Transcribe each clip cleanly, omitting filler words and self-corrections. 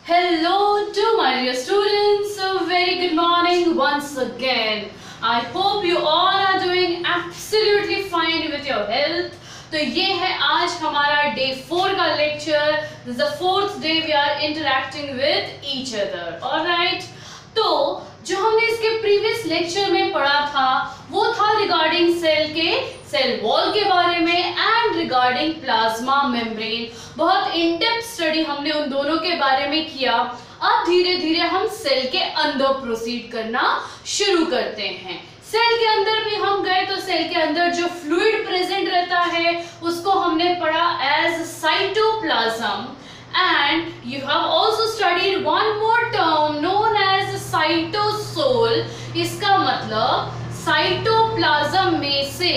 Hello to my dear students, a very good morning once again. I hope you all are doing absolutely fine with your health. तो ये है आज हमारा day 4 का lecture. This is the fourth day we are interacting with each other. Alright? तो जो हमने इसके प्रीवियस लेक्चर में पढ़ा था वो था रिगार्डिंग सेल वॉल के बारे में एंड रिगार्डिंग प्लाज्मा मेम्ब्रेन. बहुत इन डेप्थ स्टडी हमने उन दोनों के बारे में किया. अब धीरे धीरे हम सेल के अंदर प्रोसीड करना शुरू करते हैं. सेल के अंदर भी हम गए तो सेल के अंदर जो फ्लूइड प्रेजेंट रहता है उसको हमने पढ़ा as cytoplasm. And you have also studied one more term known as cytosol. इसका मतलब साइटोप्लाज्म में से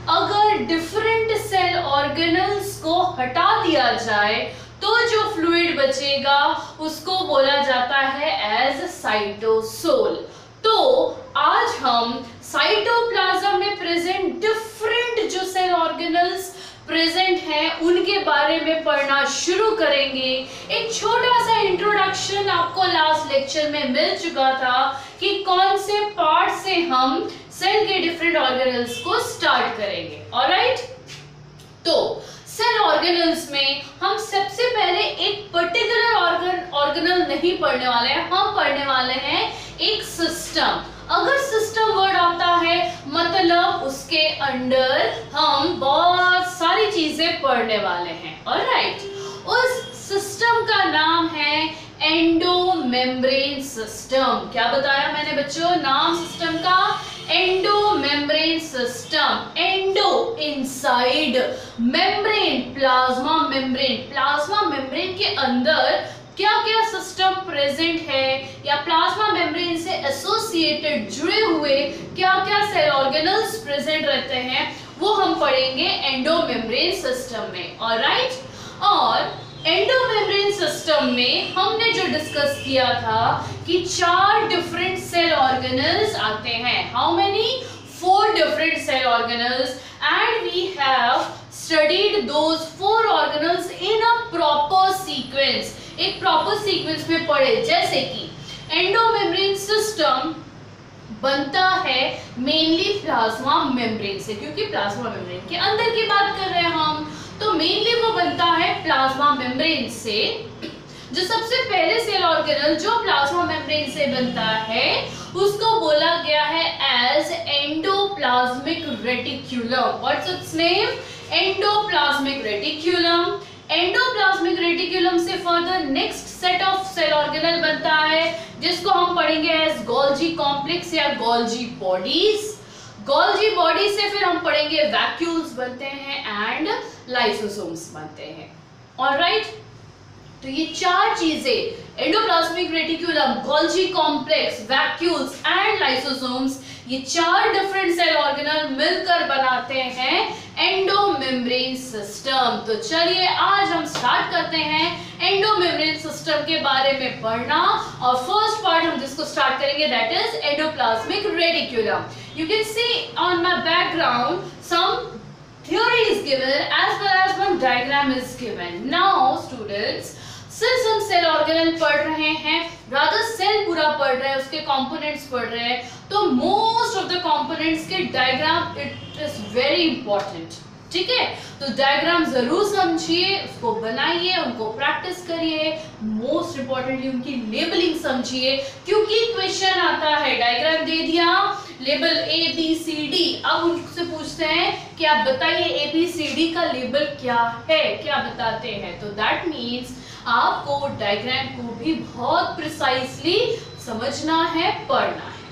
अगर डिफरेंट सेल ऑर्गेनल्स को हटा दिया जाए तो जो फ्लूइड बचेगा उसको बोला जाता है एज साइटोसोल. तो आज हम साइटोप्लाज्म में प्रेजेंट डिफरेंट जो सेल ऑर्गेनल्स प्रेजेंट हैं उनके बारे में पढ़ना शुरू करेंगे. एक छोटा सा इंट्रोडक्शन आपको लास्ट लेक्चर में मिल चुका था कि कौन से पार्ट से हम सेल के डिफरेंट ऑर्गेनल्स को स्टार्ट करेंगे. ऑलराइट, तो सेल ऑर्गेनल्स में हम सबसे पहले एक पर्टिकुलर ऑर्गेनल नहीं पढ़ने वाले हैं, हम पढ़ने वाले हैं एक सिस्टम. अगर सिस्टम वर्ड आता है मतलब उसके अंडर हम बहुत सारी चीजें पढ़ने वाले हैं. ऑलराइट, उस सिस्टम का नाम है एंडोमेम्ब्रेन सिस्टम. क्या बताया मैंने बच्चों? नाम सिस्टम का endomembrane system. Endo inside, membrane plasma membrane. Plasma membrane के अंदर क्या क्या सिस्टम प्रेजेंट है या प्लाज्मा मेम्ब्रेन से एसोसिएटेड जुड़े हुए क्या क्या सेल ऑर्गेनल्स प्रेजेंट रहते हैं वो हम पढ़ेंगे एंडोमेम्ब्रेन सिस्टम में. ऑलराइट, और एंडोमेम्ब्रेन सिस्टम में हमने जो डिस्कस किया था कि 4 डिफरेंट सेल ऑर्गेनल्स आते हैं. How many? 4 different cell organelles and we have studied those 4 organelles in a proper sequence. एक प्रॉपर सीक्वेंस में पढ़े. जैसे कि एंडोमेम्ब्रेन सिस्टम बनता है मेनली प्लाज्मा मेम्ब्रेन से, क्योंकि प्लाज्मा मेम्ब्रेन के अंदर की बात कर रहे हैं हम, तो मेनली वो बनता है प्लाज्मा मेम्ब्रेन से. जो सबसे पहले सेल ऑर्गेनल जो प्लाज्मा मेम्ब्रेन से बनता है उसको बोला गया है as endoplasmic reticulum. What's its name? Endoplasmic reticulum. Endoplasmic reticulum से further next set of cell organelle बनता है जिसको हम पढ़ेंगे एज गोल्जी कॉम्प्लेक्स या गोल्जी बॉडीज. गोल्जी बॉडी से फिर हम पढ़ेंगे वैक्यूल्स बनते हैं एंड लाइसोसोम्स बनते हैं. ऑलराइट, तो ये 4 चीजें endoplasmic reticulum, Golgi complex, vacuoles and lysosomes, ये 4 डिफरेंट सेल ऑर्गेनल मिलकर बनाते हैं एंडोमेम्ब्रेन सिस्टम. तो चलिए आज हम स्टार्ट करते हैं एंडोमेम्ब्रेन सिस्टम के बारे में पढ़ना. और फर्स्ट पार्ट हम जिसको स्टार्ट करेंगे that is endoplasmic reticulum. You can see on my background some theory is given as well as one diagram is given. Now students, सिर्फ हम सेल ऑर्गेनल पढ़ रहे हैं, रादर सेल पूरा पढ़ रहे हैं, उसके कंपोनेंट्स पढ़ रहे हैं, तो मोस्ट ऑफ द कंपोनेंट्स के diagram it is very important. ठीक है, तो डायग्राम जरूर समझिए, उसको बनाइए, उनको प्रैक्टिस करिए. मोस्ट इंपॉर्टेंटली उनकी लेबलिंग समझिए, क्योंकि क्वेश्चन आता है डायग्राम दे दिया, लेबल ABCD. अब उनसे पूछते हैं कि आप बताइए ABCD का लेबल क्या है, क्या बताते हैं. तो दैट मीन्स आपको डायग्राम को भी बहुत प्रिसाइसली समझना है, पढ़ना है.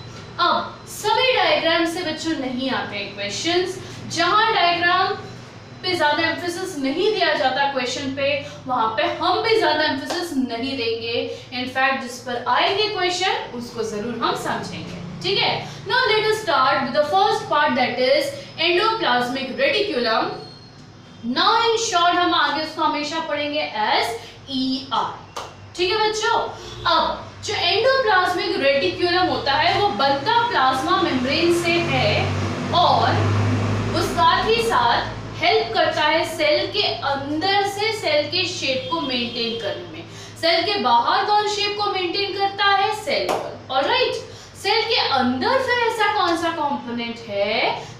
अब सभी डायग्राम से बच्चों नहीं आते हैं क्वेश्चंस. जहां डायग्राम पे ज्यादा एम्फेसिस नहीं दिया जाता क्वेश्चन पे, वहां पे हम भी ज्यादा एम्फेसिस नहीं देंगे. इनफैक्ट जिस पर आएंगे क्वेश्चन उसको जरूर हम समझेंगे. ठीक है, now let us start with the first part that is endoplasmic reticulum. Now in short हम आगे उसको हमेशा पढ़ेंगे एज ER. ठीक है बच्चों, अब जो एंडोप्लाज्मिक रेटिक्यूलम होता है वो बनता प्लाज्मा मेम्ब्रेन से है और वो साथ ही साथ हेल्प करता है सेल के अंदर से सेल के शेप को मेंटेन करने में. सेल के बाहर कौन शेप को मेंटेन करता है? Cell wall. ऑलराइट, सेल के अंदर फिर ऐसा कौन सा कंपोनेंट है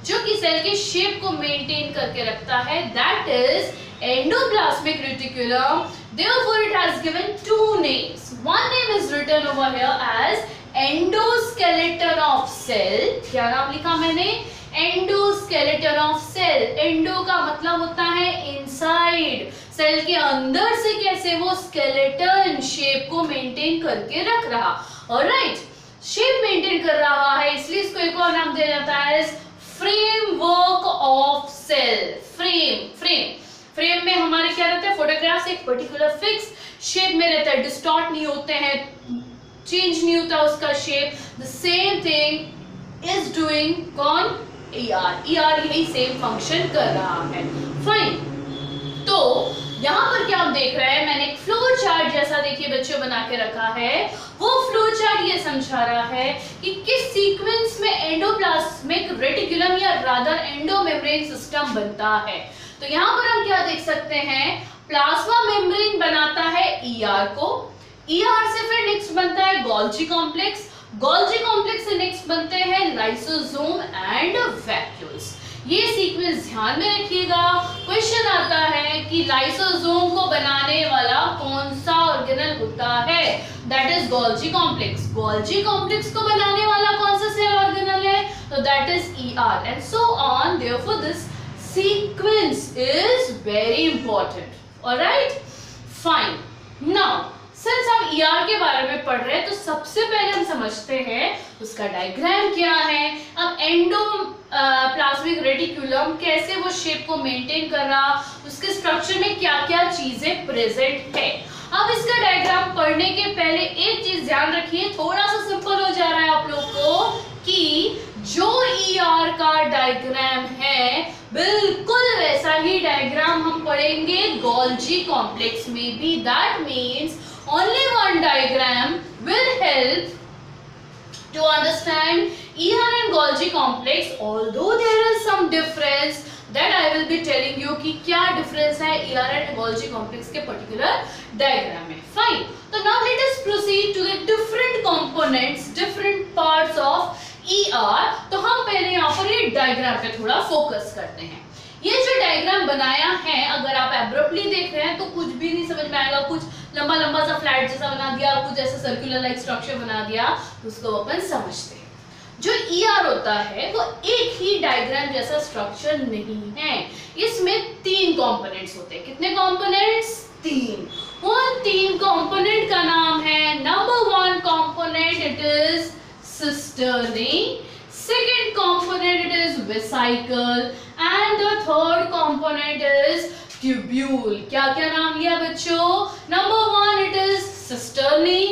जो कि सेल के शेप को मेंटेन करके रखता है? That is endoplasmic reticulum. Therefore it has given two names. One name is written over here as endoskeleton of cell. क्या नाम लिखा मैंने? Endoskeleton of cell. एंडो का मतलब होता है इनसाइड, सेल के अंदर से कैसे वो स्केलेटन शेप को मेंटेन करके रख रहा। ऑलराइट, शेप मेंटेन कर रहा है, इसलिए इसको एक और नाम दिया जाता है फ्रेमवर्क ऑफ सेल। फ्रेम में हमारे क्या रहता है? फोटोग्राफ्स एक पर्टिकुलर फिक्स शेप में रहता है, डिस्टॉर्ट नहीं होते हैं, चेंज नहीं होता उसका shape. The same thing is doing कौन? ER यही सेम फंक्शन कर रहा है। फाइन, तो यहाँ पर क्या हम देख रहे हैं? मैंने एक फ्लो चार्ट जैसा देखिए बच्चों बना के रखा है। वो फ्लो चार्ट ये समझा रहा है कि किस सीक्वेंस में एंडोप्लाज्मिक रेटिकुलम या रादर एंडोमेम्ब्रेन सिस्टम बनता है। तो यहाँ पर हम क्या देख सकते हैं? प्लाज्मा मेम्ब्रेन बनाता है ER को, ER से फिर नेक्स्ट बनता है गोल्जी कॉम्प्लेक्स, गोल्जी कॉम्प्लेक्स से नेक्स्ट बनते हैं लाइसोसोम एंड वैक्यूल्स। ये सीक्वेंस ध्यान में रखिएगा। क्वेश्चन आता है कि लाइसोसोम को बनाने वाला कौन सा ऑर्गेनल होता है? That is Golgi complex. Golgi complex को बनाने वाला कौन सा सेल ऑर्गेनल है? तो that is ER and so on. Therefore this sequence is very important. Alright, fine. Now, since हम ER के बारे में पढ़ रहे हैं तो सबसे पहले हम समझते हैं उसका डायग्राम क्या है। अब एंडोप्लाज्मिक रेटिकुलम कैसे वो शेप को मेंटेन कर रहा, उसके स्ट्रक्चर में क्या क्या चीजें प्रेजेंट है। अब इसका डायग्राम पढ़ने के पहले एक चीज ध्यान रखिए, थोड़ा सा सिंपल हो जा रहा है आप लोग को कि जो ER का डायग्राम है बिल्कुल वैसा ही डायग्राम हम पढ़ेंगे गोल्जी कॉम्प्लेक्स में भी। That means only one diagram will help to understand ER and Golgi complex, although there is some difference that I will be telling you कि क्या difference है ER and Golgi complex के particular diagram में। Fine, तो now let us proceed to the different components, different parts of ER। तो हम पहले यहाँ पर ये डायग्राम पे थोड़ा फोकस करते हैं। ये जो डायग्राम बनाया है, अगर आप एब्रप्टली देख रहे हैं तो कुछ भी नहीं समझ में आएगा। कुछ लंबा लंबा सा फ्लैट जैसा बना दिया, कुछ ऐसा सर्कुलर लाइक स्ट्रक्चर बना दिया, तो उसको अपन समझते हैं। जो ER होता है वो एक ही डायग्राम जैसा स्ट्रक्चर नहीं है, इसमें 3 कंपोनेंट्स होते हैं। कितने कंपोनेंट्स? 3। उन 3 कंपोनेंट का नाम है, number 1 component it is cisternae, second component it is vesicle and the third component is tubule। क्या क्या नाम लिया बच्चों? Number 1 it is cisternae,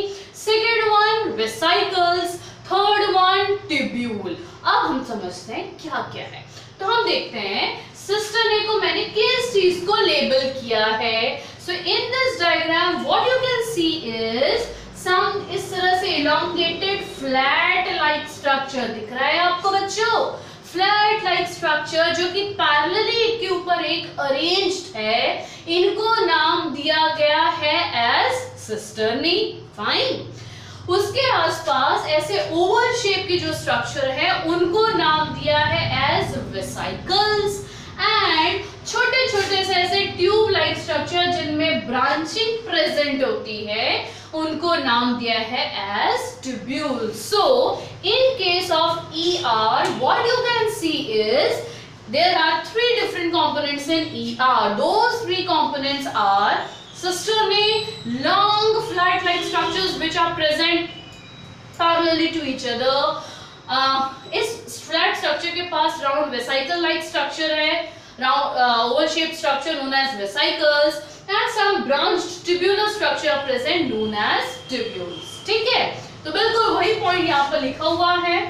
second one vesicles, third one tubule। अब हम समझते हैं क्या क्या है। तो हम देखते हैं cisternae को मैंने किस चीज को लेबल किया है। So in this diagram what you can see is some इस तरह से elongated flat like structure दिख रहा है आपको बच्चों। फ्लैट लाइक स्ट्रक्चर जो कि पैरेलली एक के ऊपर एक अरेंज्ड है, इनको नाम दिया गया है एज सिस्टर्नी। फाइन, उसके आसपास ऐसे ओवल शेप के जो स्ट्रक्चर है उनको नाम दिया है एज वेसिकल्स एंड छोटे छोटे से ऐसे ट्यूब लाइक स्ट्रक्चर जिनमें ब्रांचिंग प्रेजेंट होती है उनको नाम दिया है as tubules. So in case of ER what you can see is there are 3 different components in ER. Those 3 components are cisternae, long flat like structures which are present parallelly to each other. इस flat structure के पास round vesicle like structure है, oval shaped structure known as vesicles and some branched tubular structure present known as tubules। ठीक है, तो बिल्कुल वही point यहाँ पर लिखा हुआ है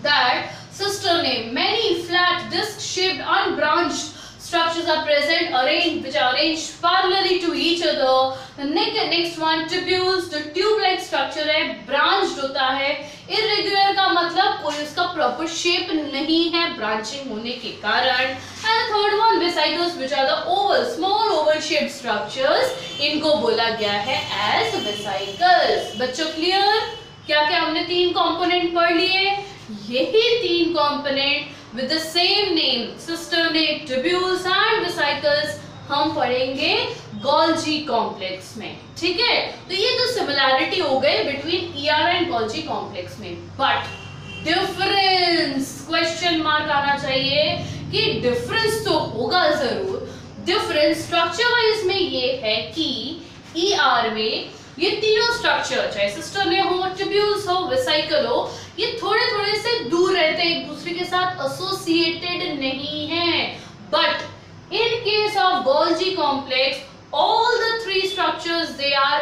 that cisternae, many flat disc shaped unbranched structures are present which are arranged parallelly to each other। The next one tubules, the tube like structure है, branched होता है। irregular का मतलब कोई उसका proper shape नहीं है branching होने के कारण। and the third one vesicles which are the oval, small oval shaped structures, इनको बोला गया है एज वेसिकल्स। बच्चों क्लियर? क्या क्या हमने 3 कंपोनेंट पढ़ लिए? यही 3 component with the same name, cisternae, tubules and vesicles, हम पढ़ेंगे गोल्जी कॉम्प्लेक्स में। ठीक है, तो ये तो सिमिलैरिटी हो गई between ER and Golgi complex में, बट डिफरेंस, क्वेश्चन मार्क आना चाहिए कि डिफरेंस तो होगा जरूर। डिफरेंस स्ट्रक्चर वाइज में ये है कि ईआर में ये तीनों स्ट्रक्चर, चाहे सिस्टम में हो, ट्यूब्यूल्स हो, वेसिकल हो, ये थोड़े थोड़े से दूर रहते हैं, एक दूसरे के साथ एसोसिएटेड नहीं है। But in case of Golgi complex, all the 3 structures they are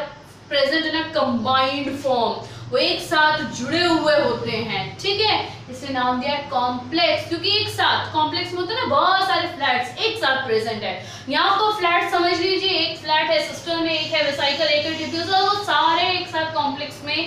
present in a combined form, वो एक साथ जुड़े हुए होते हैं। ठीक है, इसे नाम दिया कॉम्प्लेक्स, क्योंकि एक साथ कॉम्प्लेक्स में होते हैं ना बहुत सारे फ्लैट्स एक साथ प्रेजेंट है। यहाँ को फ्लैट समझ लीजिए, एक फ्लैट है सिस्टम में, एक है वेसिकल, एक है ट्यूब्यूल्स, वो सारे एक साथ कॉम्प्लेक्स में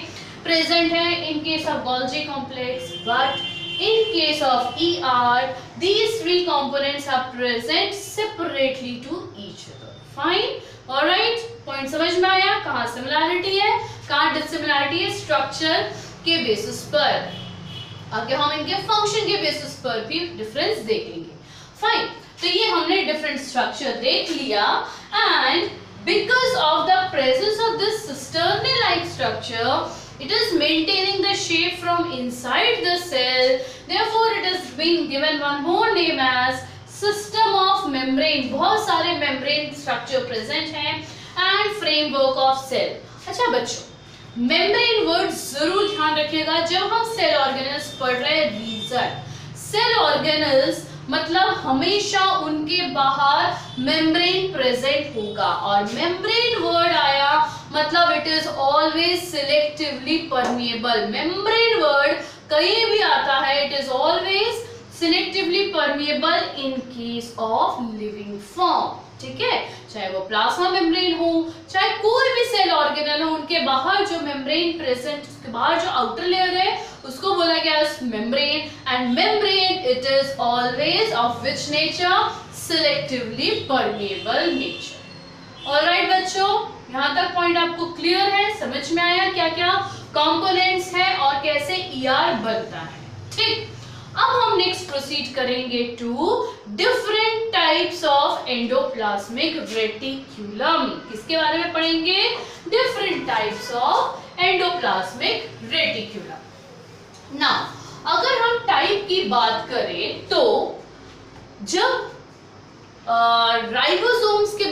प्रेजेंट है in case of Golgi complex। But in case of ER, these 3 components are present separately to each other. Fine, all right, point समझ में आया? कहाँ सिमिलैरिटी है, कहाँ डिसिमिलैरिटी है? स्ट्रक्चर के बेसिस पर। आगे हम इनके फंक्शन के बेसिस पर भी डिफरेंस देखेंगे। फाइन, तो ये हमने डिफरेंट स्ट्रक्चर देख लिया, and because of the presence of this cisternal like structure, it is maintaining the shape from inside the cell, therefore it has been given one more name as system of membrane। बहुत सारे membrane structure present हैं, and framework of cell। अच्छा बच्चों, membrane word जरूर ध्यान रखिएगा जब हम cell organelles पढ़ रहे हैं। रीजन, cell organelles मतलब हमेशा उनके बाहर मेम्ब्रेन प्रेजेंट होगा, और मेम्ब्रेन वर्ड आया मतलब it is always selectively permeable. Membrane word कहीं भी आता है, it is always selectively permeable in case of living form. ठीक है, चाहे वो प्लाज्मा मेम्ब्रेन हो, चाहे कोई भी सेल ऑर्गेनल हो, उनके बाहर जो मेम्ब्रेन प्रेजेंट, उसके बाहर जो आउटर लेयर है उसको बोला गया है membrane, and membrane it is always of which nature? Selectively permeable nature. Alright बच्चों, यहाँ तक पॉइंट आपको क्लियर है? समझ में आया क्या क्या कंपोनेंट्स है और कैसे ईआर बनता है? ठीक, अब हम नेक्स्ट प्रोसीड करेंगे to different types of endoplasmic reticulum. किसके बारे में पढ़ेंगे? Different types of endoplasmic reticulum. Now अगर हम टाइप की बात करें तो जब राइबोसोम्स के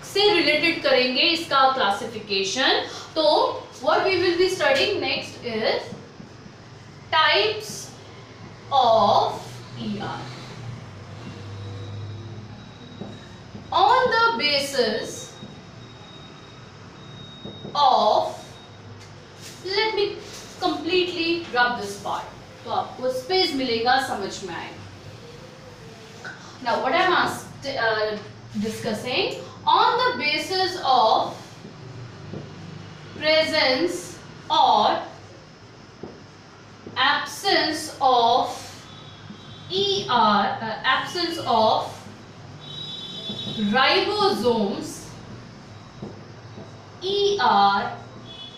से रिलेटेड करेंगे इसका क्लासिफिकेशन, तो what we will be studying next is types of ER on the basis of, let me completely rub this part, तो आपको स्पेस मिलेगा, समझ में आएगा। Now what I am discussing on the basis of presence or absence of absence of ribosomes, ER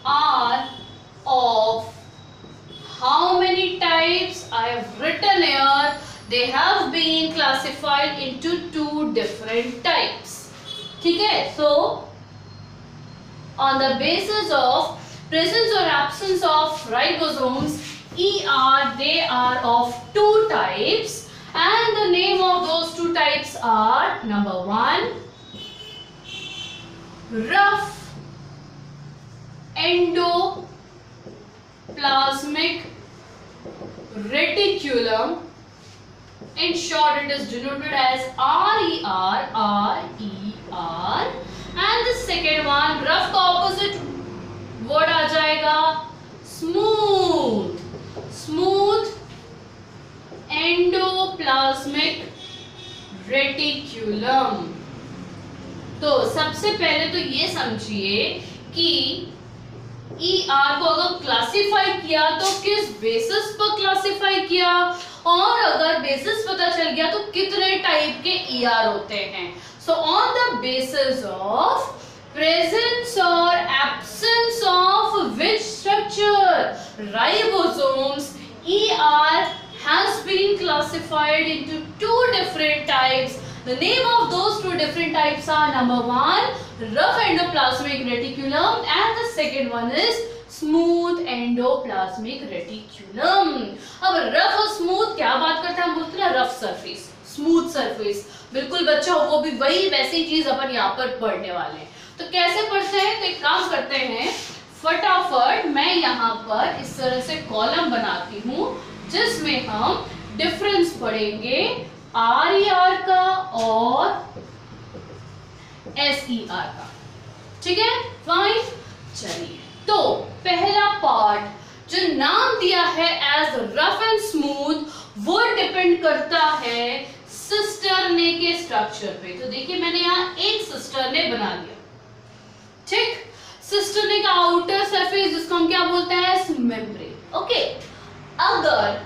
are of how many types? I have written here, they have been classified into 2 different types. ठीक है, so on the basis of presence or absence of ribosomes, ER, they are of 2 types, and the name of those 2 types are, number 1, rough endoplasmic reticulum. In short, it is denoted as RER, RER. And the second one, rough का opposite word आ जाएगा smooth, smooth endoplasmic reticulum। तो सबसे पहले तो ये समझिए कि ER को अगर क्लासिफाई किया तो किस बेसिस पर क्लासिफाई किया, और अगर बेसिस पता चल गया तो कितने टाइप के ER होते हैं। So on the basis of presence or absence of which structure? Ribosomes. ER has been classified into two different types. The name of those two different types are number one, rough endoplasmic reticulum, and the second one is smooth endoplasmic reticulum. अब rough और smooth क्या बात करते हैं, हम बोलते हैं rough surface, smooth surface. बिल्कुल बच्चों, वो भी वही वैसी चीज अपन यहाँ पर पढ़ने वाले हैं. तो कैसे पढ़ते हैं, तो एक काम करते हैं, फटाफट मैं यहाँ पर इस तरह से कॉलम बनाती हूँ जिसमें हम डिफरेंस पढ़ेंगे RER का और SER का. ठीक है, फाइन. चलिए, तो पहला पार्ट जो नाम दिया है एज रफ एंड स्मूथ, वो डिपेंड करता है सिस्टरने के स्ट्रक्चर पे. तो देखिए मैंने यहाँ एक सिस्टरने बना दिया. ठीक, सिस्टरने का आउटर सरफेस जिसको हम क्या बोलते हैं, मेम्ब्रेन. ओके, अगर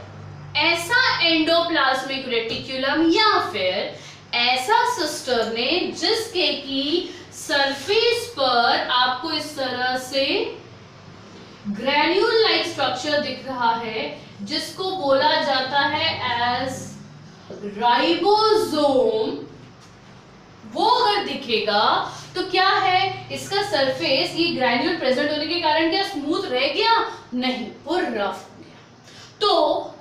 ऐसा एंडोप्लाज्मिक रेटिक्यूलम या फिर ऐसा सिस्टरने जिसके की सरफेस पर आपको इस तरह से ग्रैन्यूल लाइक स्ट्रक्चर दिख रहा है जिसको बोला जाता है एज राइबोसोम, वो अगर दिखेगा तो क्या है, इसका सरफेस ये ग्रैन्यूल प्रेजेंट होने के कारण क्या स्मूथ रह गया, नहीं, वो रफ हो गया. तो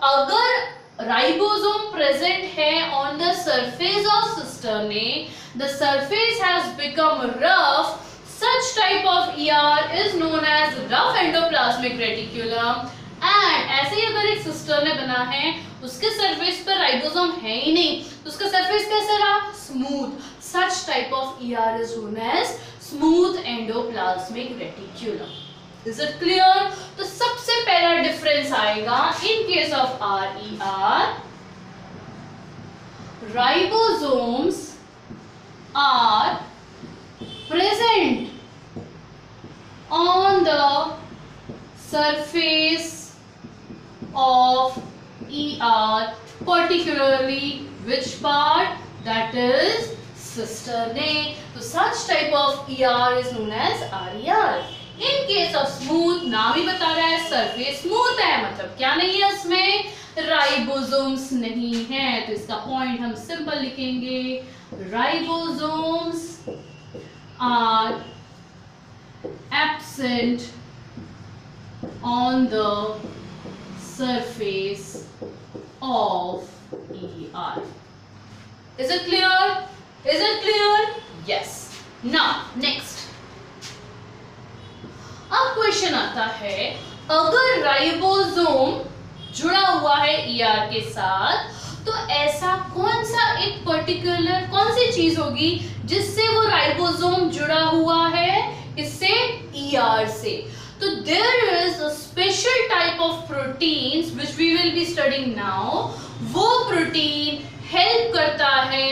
अगर राइबोसोम प्रेजेंट है on the surface of सिस्टरने, the surface has become rough, such type of ER is known as rough endoplasmic reticulum. And ऐसे ही अगर एक सिस्टरने बना है, उसके सरफेस पर राइबोसोम है ही नहीं, तो उसका सरफेस कैसा रहा, smooth. such type of ER is known as smooth endoplasmic reticulum. Is it clear? तो सबसे पहला डिफरेंस आएगा in case of RER, ribosomes are present on the surface of ER, particularly which part, that is cisternae. So such type of ER is known as RER. In case of smooth, नाम ही बता रहा है surface smooth है, मतलब क्या नहीं है उसमें, राइबोसोम्स नहीं है. तो इसका पॉइंट हम सिंपल लिखेंगे, ribosomes are absent on the surface of ER. Is it clear? Is it clear? Yes. Now next, अब क्वेश्चन आता है, अगर राइबोसोम जुड़ा हुआ है ER के साथ, तो ऐसा कौन सा एक पर्टिकुलर कौन सी चीज होगी जिससे वो राइबोसोम जुड़ा हुआ है इससे, ER से. तो there is a special type of proteins which we will be studying now. वो प्रोटीन हेल्प करता है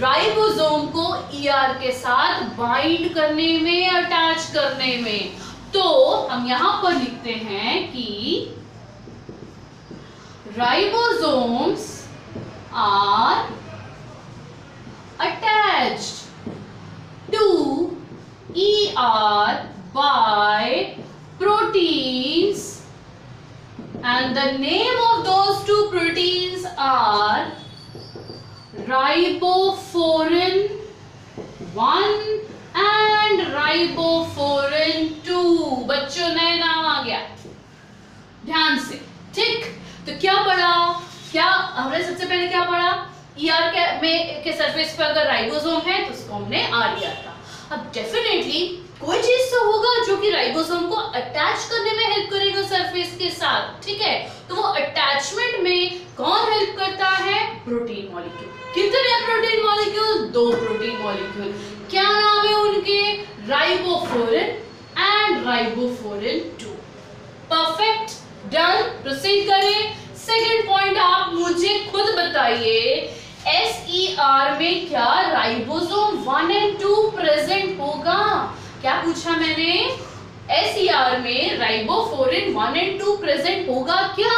राइबोसोम को ER के साथ बाइंड करने में, अटैच करने में. तो हम यहां पर लिखते हैं कि ribosomes are attached to ER by proteins, and the name of those two proteins are ribofourin 1 and ribofourin 2. बच्चों नए नाम आ गया, ध्यान से. ठीक, तो क्या पढ़ा, क्या हमने सबसे पहले क्या पढ़ा, ER के सरफेस पे अगर राइबोसोम है तो उसको हमने RER का. अब डेफिनेटली कोई चीज तो होगा जो कि राइबोसोम को अटैच करने में हेल्प करेगा सरफेस के साथ. ठीक है, तो वो अटैचमेंट में कौन हेल्प करता है, प्रोटीन मॉलिक्यूल. कितने प्रोटीन मॉलिक्यूल, 2 प्रोटीन मॉलिक्यूल. क्या नाम है उनके, ribophorin and ribophorin 2. Perfect, done. Proceed करें. सेकेंड पॉइंट, आप मुझे खुद बताइए, SER में क्या राइबोसोम 1 and 2 प्रेजेंट होगा. क्या पूछा मैंने, SER में राइबोफोरिन 1 and 2 प्रेजेंट होगा क्या.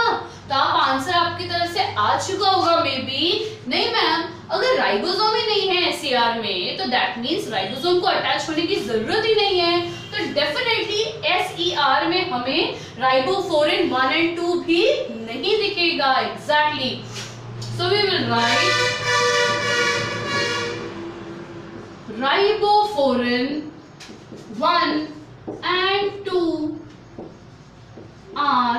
तो आप आंसर आपकी तरफ से आ चुका होगा मे बी. नहीं मैम, अगर राइबोसोम ही नहीं है SCR में तो दैट मीन्स राइबोसोम को अटैच होने की जरूरत ही नहीं है, तो डेफिनेटली SER में हमें राइबोफोरिन 1 and 2 भी नहीं दिखेगा। Exactly, so we will write ribophorin 1 and 2 are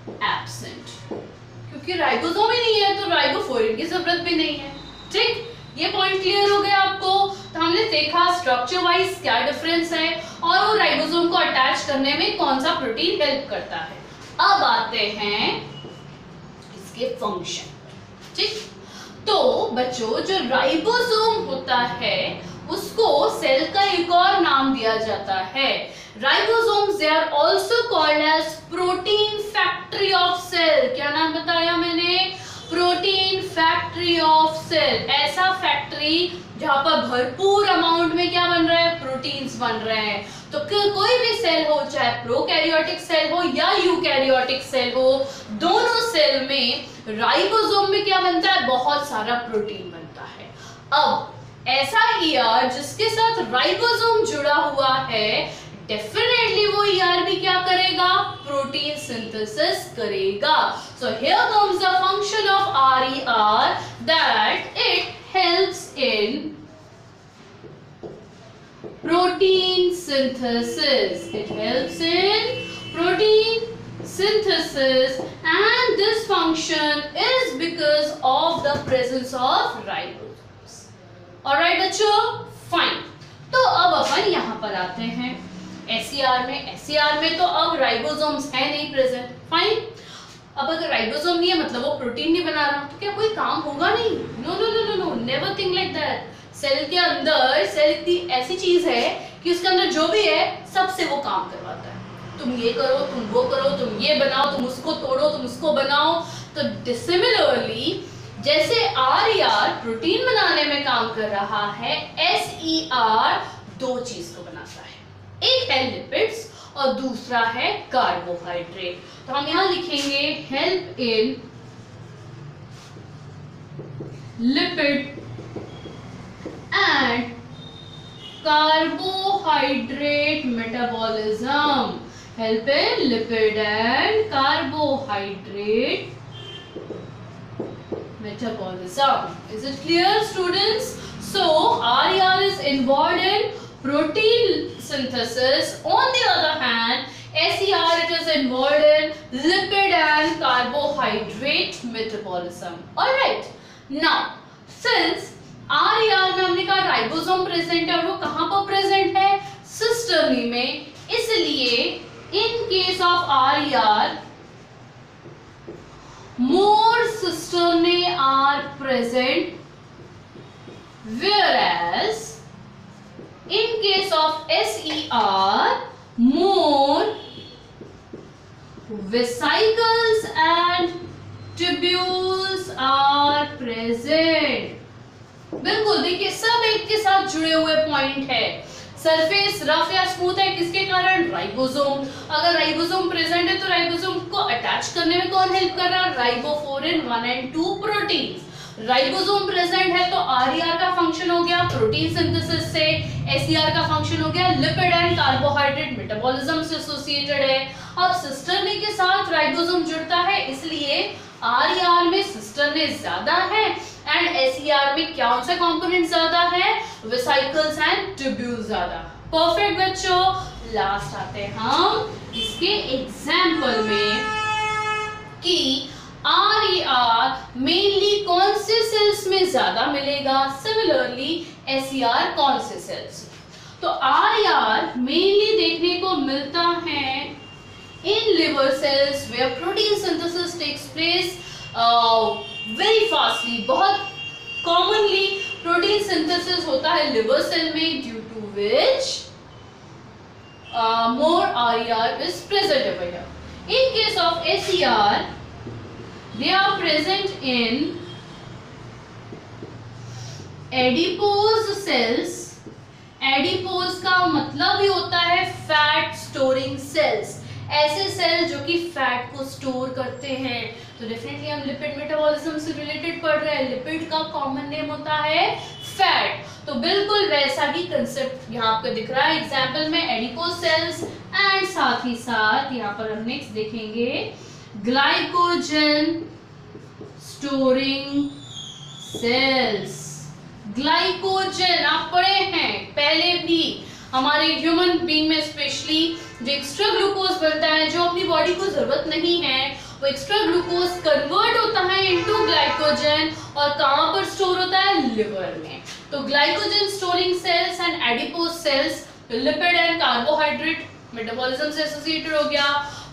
absent, क्योंकि राइबोसोम ही नहीं है तो राइबोफोरिन की जरूरत भी नहीं है। ठीक, ये पॉइंट क्लियर हो गया आपको। तो हमने देखा स्ट्रक्चर वाइज क्या डिफरेंस है और वो राइबोसोम को अटैच करने में कौन सा प्रोटीन हेल्प करता है। अब आते हैं इसके फंक्शन। ठीक, तो बच्चों जो राइबोसोम होता है उसको सेल का एक और नाम दिया जाता है। Ribosomes they are also called as protein factory of cell. क्या नाम बताया मैंने? Protein factory of cell. ऐसा फैक्ट्री जहां पर भरपूर अमाउंट में क्या बन रहा है? प्रोटीन्स बन रहे हैं। तो कोई भी सेल हो, चाहे प्रोकैरियोटिक सेल हो या यूकैरियोटिक सेल हो, दोनों सेल में राइबोसोम में क्या बनता है? बहुत सारा प्रोटीन बनता है। अब ऐसा ER जिसके साथ राइबोसोम जुड़ा हुआ है, डेफिनेटली वो ER भी क्या करेगा? प्रोटीन सिंथेसिस करेगा। So here comes the function of RER, that it helps in protein synthesis. It helps in protein synthesis, and this function is because of the presence of ribosomes. Alright बच्चों, fine. तो अब अपन यहाँ पर आते हैं SCR में। SCR में तो अब राइबोसोम्स है नहीं प्रेजेंट। फाइन, अब अगर राइबोसोम नहीं है मतलब वो प्रोटीन नहीं बना रहा, तो क्या कोई काम होगा नहीं? No no no no no, never think like that. Cell के अंदर, सेल इतनी ऐसी चीज है कि उसके अंदर जो भी है सबसे वो काम करवाता है। तुम ये करो, तुम वो करो, तुम ये बनाओ, तुम उसको तोड़ो, तुम उसको बनाओ। तो डिसिमिलरली जैसे RER प्रोटीन बनाने में काम कर रहा है, SER दो चीज को बनाता है। एक है लिपिड्स और दूसरा है कार्बोहाइड्रेट। तो हम यहां लिखेंगे help in lipid and carbohydrate metabolism. Help in lipid and carbohydrate metabolism. Is it clear, students? So RER is involved in protein synthesis. On the other hand, SER it is involved in lipid and carbohydrate metabolism. All right. Now, since RER में हमने कहा ribosome present है और वो कहां पर present है? Cisternae में। इसलिए in case of RER more cisternae are present, whereas in case of SER more vesicles and tubules are present. बिल्कुल, देखिए सब एक के साथ जुड़े हुए पॉइंट है। सरफेस रफ या स्मूथ है किसके कारण? राइबोसोम। अगर राइबोसोम प्रेजेंट है तो राइबोसोम को अटैच करने में कौन हेल्प कर रहा है? Ribophorin 1 and 2 protein. Ribosome present है तो RER का फंक्शन हो गया प्रोटीन सिंथेसिस से, SER का फंक्शन हो गया लिपिड एंड कार्बोहाइड्रेट मेटाबॉलिज्म से एसोसिएटेड है। अब सिस्टर्नी के साथ राइबोसोम जुड़ता है, इसलिए RER में सिस्टर्नी ज्यादा है एंड SER में क्या उनसे कंपोनेंट ज्यादा है? वेसिकल्स एंड ट्यूब्यूल्स ज्यादा। परफेक्ट बच्चों, लास्ट आते हैं हम इसके एग्जाम्पल में कि RER मेनली कौन से सेल्स में ज्यादा मिलेगा, सिमिलरली SER कौन से सेल्स। तो RER मेनली देखने को मिलता है in liver cells where protein synthesis takes place very fastly. बहुत commonly protein synthesis होता है liver cell में, due to which more RER is present over here. In case of SER, they are present in adipose cells. adipose का मतलब ही होता है fat storing cells. ऐसे cell जो कि फैट को स्टोर करते हैं। तो डेफिनेटली हम लिपिड मेटाबॉलिज्म से रिलेटेड पढ़ रहे हैं। लिपिड का कॉमन नेम होता है फैट। तो बिल्कुल वैसा ही कंसेप्ट यहाँ पे दिख रहा है एग्जाम्पल में, एडिपोज सेल्स एंड साथ ही साथ यहाँ पर हम नेक्स्ट देखेंगे ग्लाइकोजन स्टोरिंग सेल्स। ग्लाइकोजन आप पढ़े हैं पहले भी, हमारे ह्यूमन बीइंग में स्पेशली जो एक्स्ट्रा ग्लूकोज बनता है, जो अपनी बॉडी को जरूरत नहीं है, वो एक्स्ट्रा ग्लूकोज कन्वर्ट होता है इनटू ग्लाइकोजन और कहां पर स्टोर होता है? लिवर में। तो glycogen storing cells and adipose cells lipid and carbohydrate metabolism से एसोसिएटेड हो गया,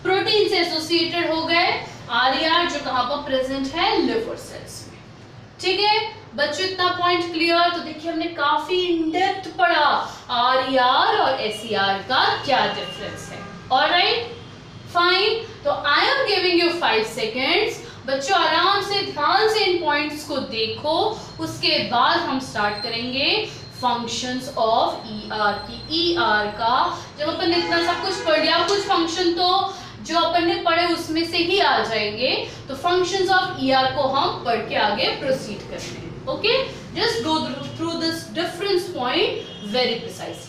प्रोटीन से एसोसिएटेड हो गए आरईआर, जो कहां पर प्रेजेंट है? लिवर सेल्स में। ठीक है बच्चों, इतना पॉइंट क्लियर? तो देखिए हमने काफी इन डेप्थ पढ़ा आरईआर और एसईआर का क्या डिफरेंस है। ऑलराइट फाइन, तो I am giving you 5 seconds. बच्चों आराम से ध्यान से इन पॉइंट्स को देखो, उसके बाद हम स्टार्ट करेंगे फंक्शंस ऑफ ईआर की। ईआर का जब अपन इतना सब कुछ पढ़ लिया, कुछ फंक्शन तो जो अपन ने पढ़े उसमें से ही आ जाएंगे, तो फंक्शंस ऑफ ईआर को हम पढ़ के आगे प्रोसीड करते हैं। Okay, just go through this difference point very precisely.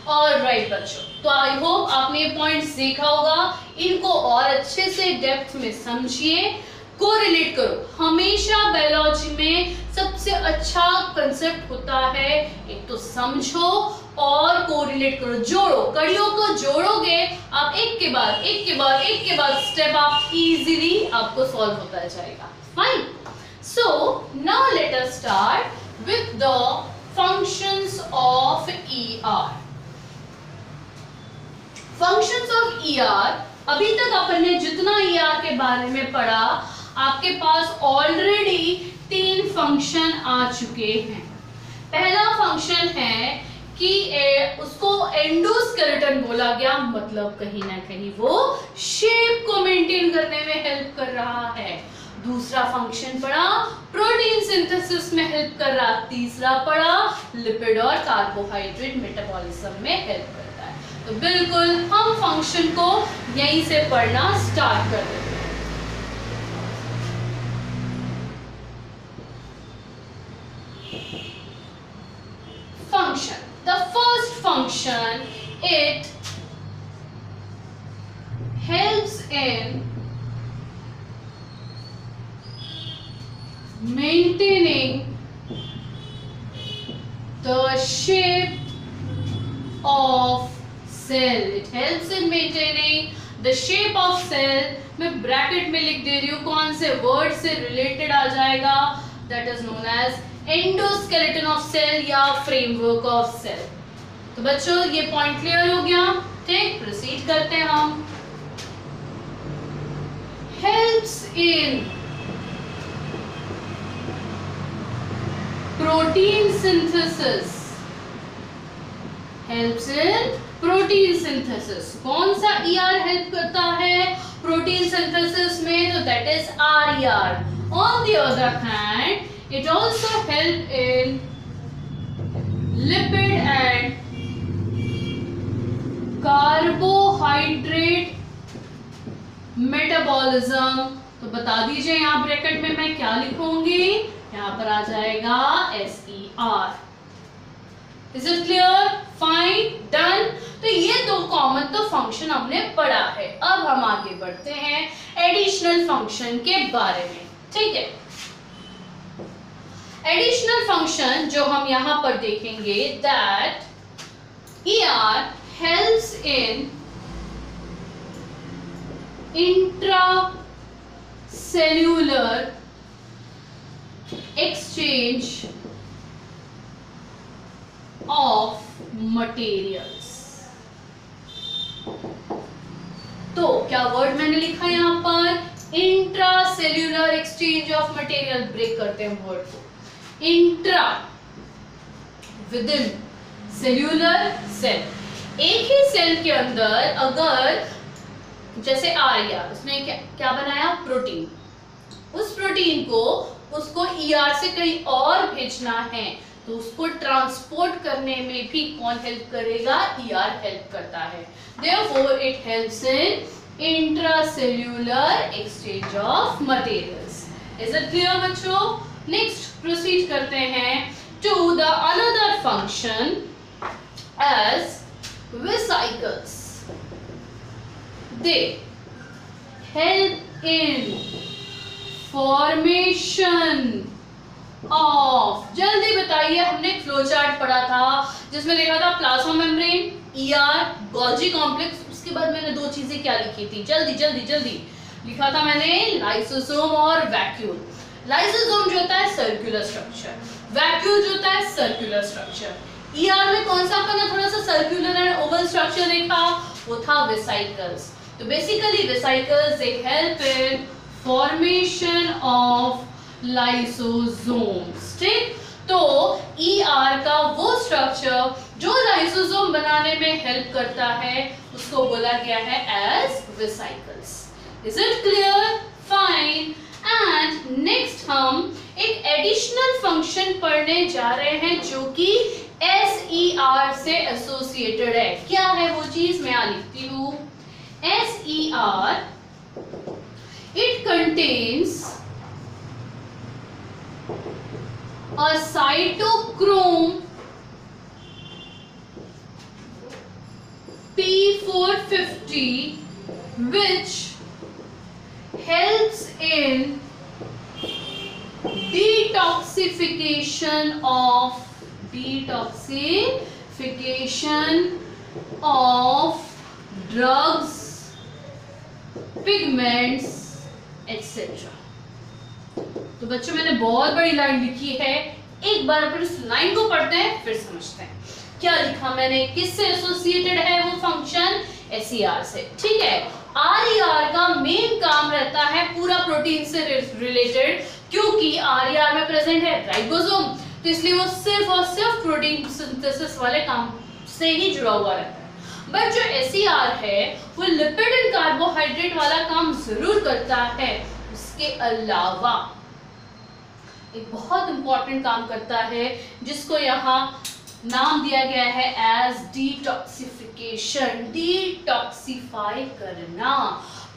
Alright बच्चों, तो आई होप आपने ये पॉइंट्स देखा होगा, इनको और अच्छे से डेप्थ में समझिए, कोरिलेट करो। हमेशा बायोलॉजी में सबसे अच्छा कंसेप्ट होता है एक तो समझो और कोरिलेट करो, जोड़ो, कड़ियों को जोड़ोगे आप, एक के बाद स्टेप आप इजीली आपको सॉल्व होता जाएगा। Fine, so now let us start with the functions of ER. Functions of ER, अभी तक अपन ने जितना ईआर के बारे में पढ़ा, आपके पास ऑलरेडी 3 फंक्शन आ चुके हैं। पहला फंक्शन है कि उसको एंडोस्केलेटन बोला गया, मतलब कहीं ना कहीं वो शेप को मेंटेन करने में हेल्प कर रहा है। दूसरा फंक्शन पढ़ा प्रोटीन सिंथेसिस में हेल्प कर रहा, तीसरा पढ़ा लिपिड और कार्बोहाइड्रेट मेटाबॉलिज्म में हेल्प करता है। तो बिल्कुल हम फंक्शन को यहीं से पढ़ना स्टार्ट कर देते हैं। Function, the first function, it helps in maintaining the shape of cell. It helps in maintaining the shape of cell. मैं ब्रैकेट में लिख दे रही हूँ, कौन से वर्ड से रिलेटेड आ जाएगा? That is known as endoskeleton of cell या फ्रेमवर्क ऑफ सेल। तो बच्चों ये पॉइंट क्लियर हो गया? ठीक, प्रोसीड करते हैं हम। Helps in protein synthesis, helps in protein synthesis. कौन सा ईआर हेल्प करता है प्रोटीन सिंथेसिस में? तो that is RER. On the other hand, it also help in lipid and carbohydrate metabolism। तो बता दीजिए यहाँ ब्रैकेट में मैं क्या लिखूंगी? यहाँ पर आ जाएगा SER। Is it clear? Fine, done. तो ये दो कॉमन तो फंक्शन हमने पढ़ा है। अब हम आगे बढ़ते हैं एडिशनल फंक्शन के बारे में। ठीक है, एडिशनल फंक्शन जो हम यहां पर देखेंगे, that ER helps in intracellular exchange of materials. तो क्या वर्ड मैंने लिखा यहां पर? Intracellular exchange exchange of material, break करते हैं वर्ड को, इंट्रा विदिन सेल्यूलर सेल, एक ही सेल के अंदर अगर जैसे आर्या उसने क्या बनाया, प्रोटीन, उस प्रोटीन को उसको ईआर से कहीं और भेजना है तो उसको ट्रांसपोर्ट करने में भी कौन हेल्प करेगा, ईआर हेल्प करता है। Therefore it helps in intracellular exchange of materials. Is it clear बच्चों? नेक्स्ट प्रोसीड करते हैं to the another function as vesicles. They help in formation of, जल्दी बताइए, हमने फ्लो चार्ट पढ़ा था जिसमें देखा था plasma membrane, ER, Golgi complex, उसके बाद मैंने दो चीजें क्या लिखी थी, जल्दी जल्दी जल्दी लिखा था मैंने, लाइसोसोम और वैक्यूल। लाइसोसोम जो होता है सर्कुलर स्ट्रक्चर, वैक्यूल जो होता है सर्कुलर स्ट्रक्चर। ईआर में कौन सा अपना थोड़ा सा सर्कुलर एंड ओवल स्ट्रक्चर देखा, वो था वेसिकल्स। तो basically vesicles they help in formation of lysosomes, ठीक। तो ईआर का वो स्ट्रक्चर जो लाइसोसोम बनाने में हेल्प करता है उसको बोला गया है as vesicles. Is it clear? Fine. And next हम एक एडिशनल फंक्शन पढ़ने जा रहे हैं जो कि SER से एसोसिएटेड है। क्या है वो चीज, मैं यहां लिखती हूं, SER, it contains a cytochrome P450 which helps in detoxification of drugs, pigments etcetera. तो बच्चों मैंने बहुत बड़ी लाइन लिखी है, एक बार फिर इस लाइन को पढ़ते हैं फिर समझते हैं क्या लिखा मैंने, किससे एसोसिएटेड है वो फंक्शन, SER से, ठीक है। RER का मेन काम रहता है पूरा प्रोटीन से रिलेटेड, क्योंकि RER में प्रेजेंट है राइबोसोम, तो इसलिए वो सिर्फ और सिर्फ प्रोटीन सिंथेसिस वाले काम से ही जुड़ा हुआ रहता है। बट जो SER है वो लिपिड एंड कार्बोहाइड्रेट वाला काम जरूर करता है, उसके अलावा एक बहुत इंपॉर्टेंट काम करता है जिसको यहाँ नाम दिया गया है एज डिटॉक्सिफिकेशन, डिटॉक्सिफाई करना।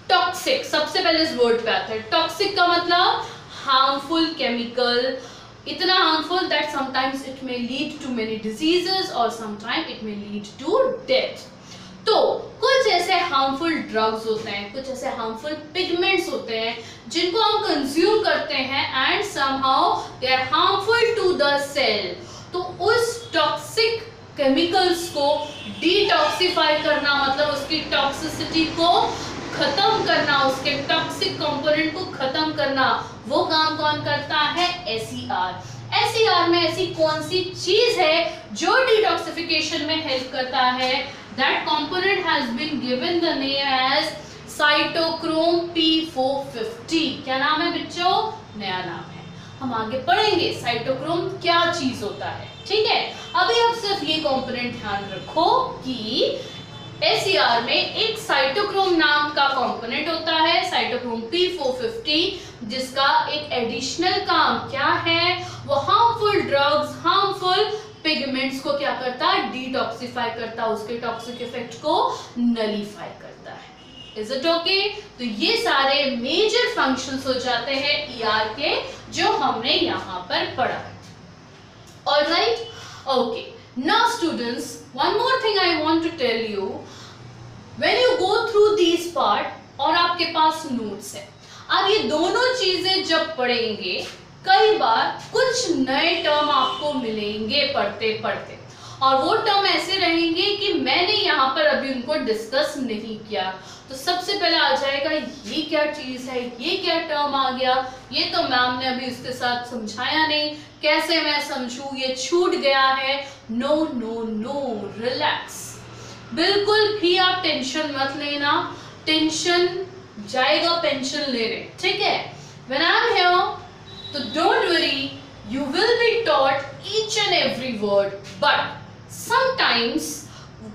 टॉक्सिक सबसे पहले इस वर्ड पे आता है, टॉक्सिक का मतलब हार्मफुल केमिकल, इतना harmful that sometimes it may lead to many diseases और sometime it may lead to death. तो कुछ ऐसे हार्मफुल ड्रग्स होते हैं, कुछ ऐसे हार्मफुल पिगमेंट्स होते हैं जिनको हम कंज्यूम करते हैं and somehow they are harmful to the cell. तो उस टॉक्सिक केमिकल्स को डिटॉक्सिफाई करना मतलब उसकी टॉक्सिसिटी को खत्म करना, उसके टॉक्सिक कंपोनेंट को खत्म करना, वो काम कौन करता है, SER। SER में ऐसी कौन सी चीज है जो डिटॉक्सिफिकेशन में हेल्प करता है, that component has been given the name as cytochrome P450। क्या नाम है बच्चों, नया नाम है, हम आगे पढ़ेंगे साइटोक्रोम क्या चीज होता है, ठीक है। अभी आप सिर्फ ये कंपोनेंट ध्यान रखो कि SER में एक साइटोक्रोम नाम का कंपोनेंट होता है, साइटोक्रोम P450, जिसका एक एडिशनल काम क्या है, वो हार्मफुल ड्रग्स, हार्मफुल पिगमेंट्स को क्या करता है, डिटॉक्सिफाई करता है, उसके टॉक्सिक इफेक्ट को नलीफाई करता है। Is it okay? तो ये सारे मेजर फंक्शंस हो जाते हैं ER के जो हमने यहाँ पर पढ़ा है। Alright, okay. Now students, one more thing I want to tell you, when you go through this part और आपके पास नोट्स है, आप ये दोनों चीजें जब पढ़ेंगे, कई बार कुछ नए टर्म आपको मिलेंगे पढ़ते पढ़ते, और वो टर्म ऐसे रहेंगे कि मैंने यहाँ पर अभी उनको डिस्कस नहीं किया। तो सबसे पहले आ जाएगा ये क्या चीज है, ये क्या टर्म आ गया, ये तो मैम ने अभी उसके साथ समझाया नहीं, कैसे मैं समझूं, ये छूट गया है। नो नो नो, रिलैक्स, बिल्कुल भी आप टेंशन मत लेना, टेंशन जाएगा पेंशन लेने, ठीक है। When I am here, so don't worry, you will be taught each and every word, but sometimes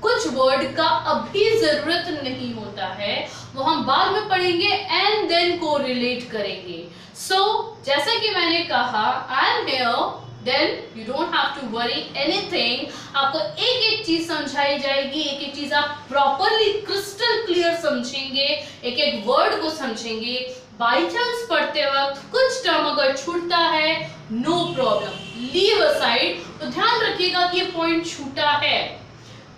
कुछ वर्ड का अभी जरूरत नहीं होता है, वो हम बाद में पढ़ेंगे एंड देन को रिलेट करेंगे. सो जैसा कि मैंने कहा, I am here, then you don't have to worry anything. आपको एक एक चीज समझाई जाएगी, एक एक चीज आप प्रॉपरली क्रिस्टल क्लियर समझेंगे, एक एक वर्ड को समझेंगे. बाई चांस पढ़ते वक्त कुछ टर्म अगर छूटता है, नो प्रॉब्लम, लीव असाइड. तो ध्यान रखिएगा कि ये पॉइंट छूटा है,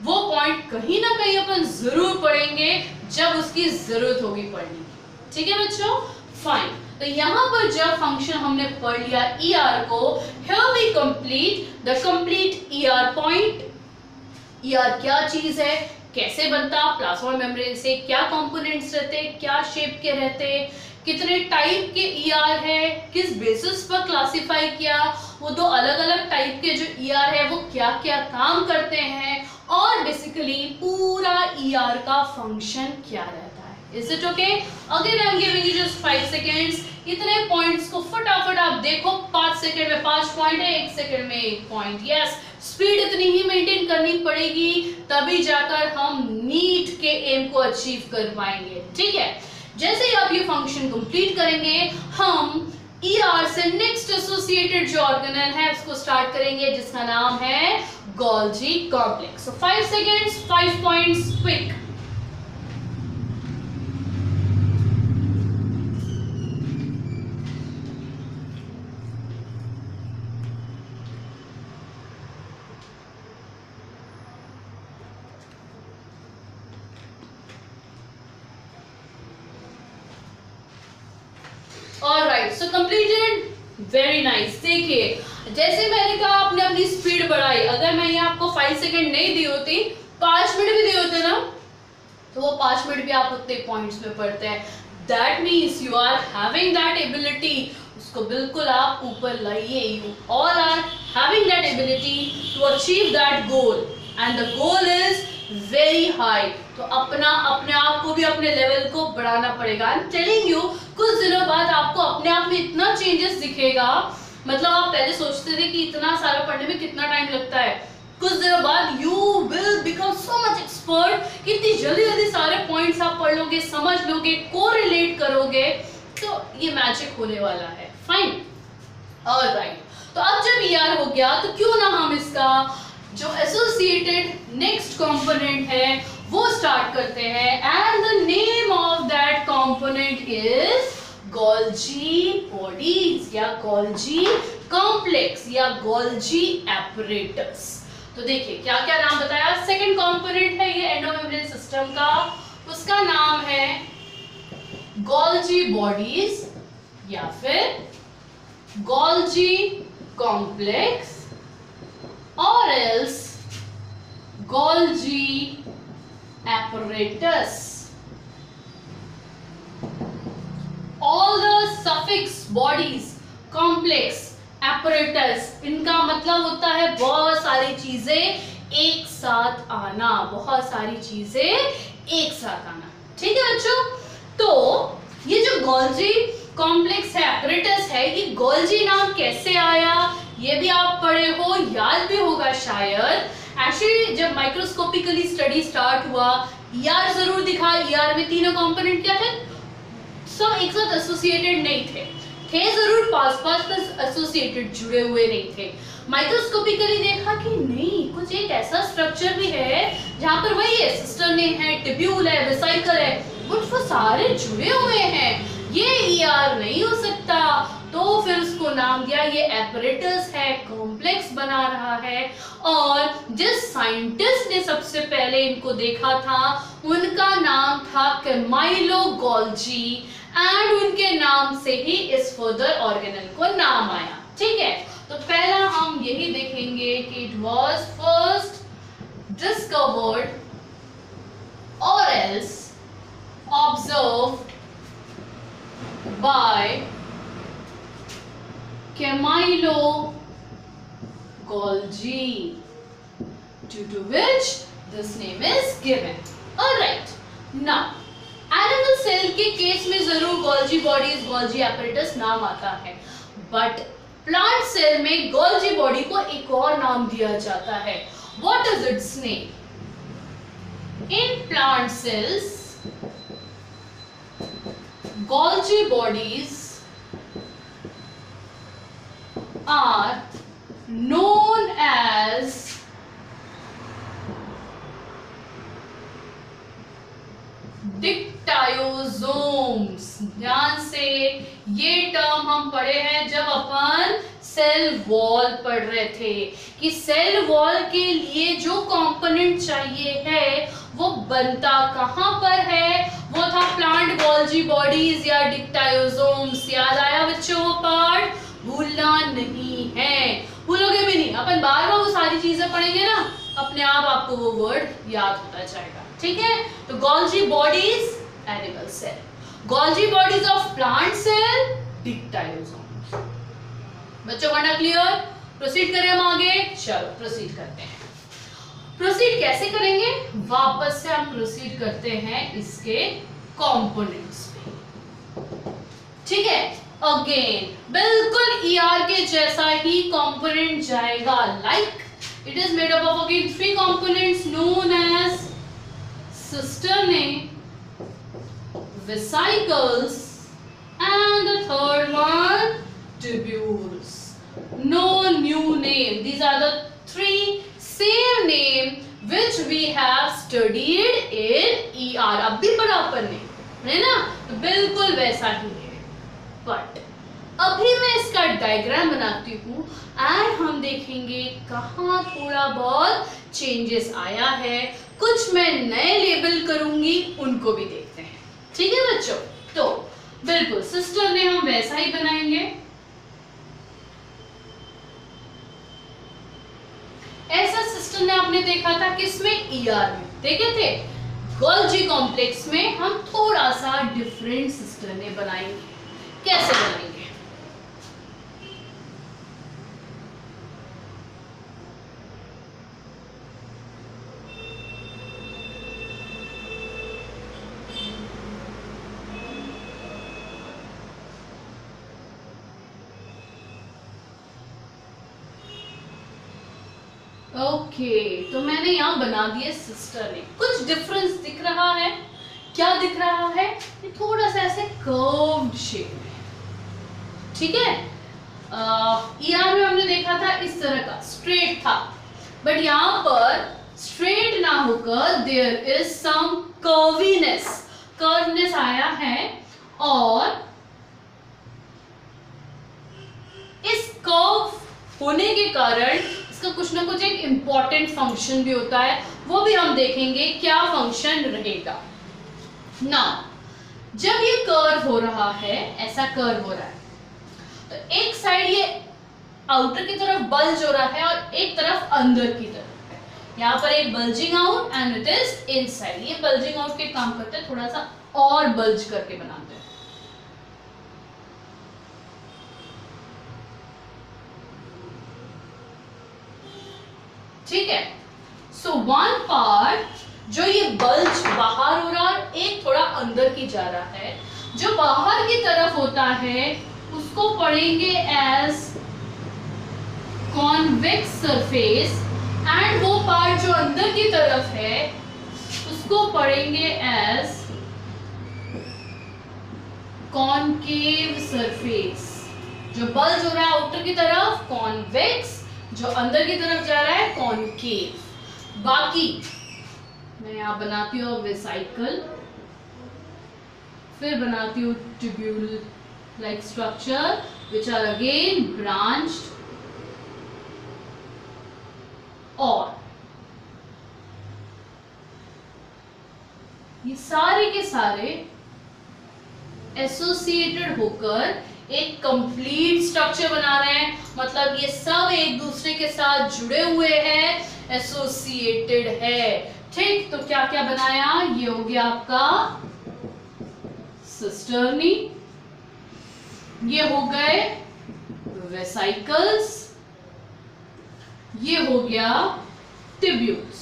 वो पॉइंट कहीं ना कहीं अपन जरूर पढ़ेंगे जब उसकी जरूरत होगी पढ़ने की. ठीक है बच्चों, फाइन. तो यहाँ पर जब फंक्शन हमने पढ़ लिया ER को, here we complete the complete ER point. ER क्या चीज है, कैसे बनता, प्लाज्मा मेम्ब्रेन से क्या कंपोनेंट्स रहते, क्या शेप के रहते, कितने टाइप के ER है, किस बेसिस पर क्लासिफाई किया, वो दो अलग अलग टाइप के जो ER है वो क्या क्या काम करते हैं, और बेसिकली पूरा ER का फंक्शन क्या रहता है. Is it okay? Again I am giving you just 5 seconds. इतने पॉइंट्स को फटाफट आप देखो. 5 सेकंड में 5 पॉइंट है, 1 सेकंड में 1 पॉइंट. यस, स्पीड इतनी ही मेंटेन करनी पड़ेगी, तभी जाकर हम नीट के एम को अचीव कर पाएंगे. ठीक है, जैसे ही आप ये फंक्शन कंप्लीट करेंगे, हम ER से नेक्स्ट एसोसिएटेड जो ऑर्गेनल है उसको स्टार्ट करेंगे, जिसका नाम है गोल्जी कॉम्प्लेक्स. सो 5 seconds, 5 points, quick. Alright, so completed. Very nice. देखिए, जैसे मैंने कहा आपने अपनी स्पीड बढ़ाई. अगर मैं ये आपको 5 सेकंड नहीं दी होती, 5 मिनट भी दिए होते ना, तो वो 5 मिनट भी आप उतने पॉइंट्स में पढ़ते हैं. That means you are having that ability. उसको बिल्कुल आप ऊपर लाइए. You all are having that ability to achieve that goal, and the goal is very high. तो अपने आप को भी अपने लेवल को बढ़ाना पड़ेगा. आई एम टेलिंग यू, कुछ दिनों बाद आपको अपने आप में इतना चेंजेस दिखेगा. मतलब आप पहले सोचते थे कि इतना सारा पढ़ने में कितना टाइम लगता है, कुछ दिनों बाद you will become so much expert कि इतनी जल्दी जल्दी सारे पॉइंट्स आप पढ़ लोगे, समझ लोगे, कोरिलेट करोगे. तो ये मैजिक होने वाला है. Fine, alright. तो अब जब ER हो गया, तो क्यों ना हम इसका जो एसोसिएटेड नेक्स्ट कंपोनेंट है वो स्टार्ट करते हैं. And the name of that component is Golgi bodies या गोल्जी कॉम्प्लेक्स या गोल्जी एपरेटस. तो देखिए क्या क्या नाम बताया. सेकंड कंपोनेंट है ये एंडोमेम्ब्रेन सिस्टम का, उसका नाम है गोल्जी बॉडीज या फिर गोल्जी कॉम्प्लेक्स और else Golgi apparatus. All the suffix bodies, complex, apparatus, इनका मतलब होता है बहुत सारी चीजें एक साथ आना, बहुत सारी चीजें एक साथ आना. ठीक है बच्चों, तो ये जो गोल्जी कॉम्प्लेक्स है, apparatus है, ये गोल्जी नाम कैसे आया ये भी आप पढ़े हो, याद भी होगा शायद. एक्चुअली जब माइक्रोस्कोपिकली स्टडी स्टार्ट हुआ, ER जरूर दिखा. ER में तीनों कंपोनेंट क्या थे, सब एक साथ एसोसिएटेड नहीं थे जरूर, पास बस एसोसिएटेड, जुड़े हुए नहीं थे. माइक्रोस्कोपिकली देखा कि नहीं, कुछ एक ऐसा स्ट्रक्चर भी है जहाँ पर वही है, सिस्टर्न है, टिब्यूल है, वेसिकल है, बट वो सारे जुड़े हुए हैं. ये ER नहीं हो सकता. तो फिर उसको नाम दिया, ये एपरेटस है, कॉम्प्लेक्स बना रहा है. और जिस साइंटिस्ट ने सबसे पहले इनको देखा था उनका नाम था कैमाइलो गोल्जी, एंड उनके नाम से ही इस फर्दर ऑर्गेनल को नाम आया. ठीक है, तो पहला हम यही देखेंगे कि इट वाज फर्स्ट डिस्कवर्ड और else observed bye Camillo Golgi, due to which this name is given. Alright, now animal cell के केस में जरूर गोल्जी बॉडीज, गोल्जी एपरेटस नाम आता है, बट प्लांट सेल में गोल्जी बॉडी को एक और नाम दिया जाता है. What is its name? In plant cells Golgi bodies are known as dictyosomes. ध्यान से, ये टर्म हम पढ़े हैं जब अपन सेल वॉल पढ़ रहे थे कि सेल वॉल के लिए जो कंपोनेंट चाहिए है वो बनता कहां पर है? वो था प्लांट गोल्जी बॉडीज या डिक्टायोसोम्स. याद आया बच्चों वो पार्ट? भूलना नहीं है, भूलोगे भी नहीं. अपन बार बार वो सारी चीजें पढ़ेंगे ना, अपने आप आपको वो वर्ड याद होता जाएगा. ठीक है, तो Golgi bodies animal cell, Golgi bodies of plant cell dictyosome. बच्चों का क्लियर? प्रोसीड करें हम आगे. चलो प्रोसीड करते हैं. प्रोसीड कैसे करेंगे? वापस से हम प्रोसीड करते हैं इसके कंपोनेंट्स पे. ठीक है, अगेन बिल्कुल ईआर के जैसा ही कंपोनेंट जाएगा. Like it is made up of again 3 components known as cisternae, vesicles and the third one tubules. No new name. These are the 3 same name which we have studied in ER. अब भी पढ़ा अपन ने, है ना? तो बिल्कुल वैसा ही है. बट अभी मैं इसका डायग्राम बनाती हूँ एंड हम देखेंगे कहाँ थोड़ा बहुत चेंजेस आया है. कुछ मैं नए लेबल करूंगी, उनको भी देखते हैं. ठीक है बच्चों? तो बिल्कुल सिस्टर ने हम वैसा ही बनाएंगे. ऐसा सिस्टर ने आपने देखा था किसमें? ईआर में देखे थे. गोल्जी कॉम्प्लेक्स में हम थोड़ा सा डिफरेंट सिस्टर ने बनाएंगे. कैसे बनाएंगे? ओके, तो मैंने यहाँ बना दिए सिस्टर ने. कुछ डिफरेंस दिख रहा है? क्या दिख रहा है? ये थोड़ा सा ऐसे कर्व्ड शेप है. ठीक है, ईआर में हमने देखा था इस तरह का स्ट्रेट था, बट यहाँ पर स्ट्रेट ना होकर देयर इज सम कर्वीनेस. कर्वनेस आया है और इस कर्व होने के कारण इसका कुछ ना कुछ एक इंपॉर्टेंट फंक्शन भी होता है. वो भी हम देखेंगे क्या फंक्शन रहेगा. ना जब ये कर्व हो रहा है, ऐसा कर्व हो रहा है, तो एक साइड ये आउटर की तरफ बल्ज हो रहा है और एक तरफ अंदर की तरफ है. यहाँ पर एक bulging out and it is inside. ये बल्जिंग आउट के काम करते हैं, थोड़ा सा और बल्ज करके बनाते हैं. ठीक है, सो वन पार्ट जो ये बल्ज बाहर हो रहा है, एक थोड़ा अंदर की जा रहा है. जो बाहर की तरफ होता है उसको पढ़ेंगे एज कॉन्वेक्स सरफेस एंड वो पार्ट जो अंदर की तरफ है उसको पढ़ेंगे एज कॉनकेव सरफेस. जो बल्ज हो रहा है आउटर की तरफ कॉन्वेक्स, जो अंदर की तरफ जा रहा है कॉनकेव. बाकी मैं यहाँ बनाती हूँ वेसिकल, फिर बनाती हूँ tubule like structure which are again branched, और ये सारे के सारे एसोसिएटेड होकर एक कंप्लीट स्ट्रक्चर बना रहे हैं. मतलब ये सब एक दूसरे के साथ जुड़े हुए हैं, एसोसिएटेड है. ठीक, तो क्या क्या बनाया? ये हो गया आपका सिस्टर्नी, ये हो गए वेसिकल्स, ये हो गया ट्यूब्यूल्स.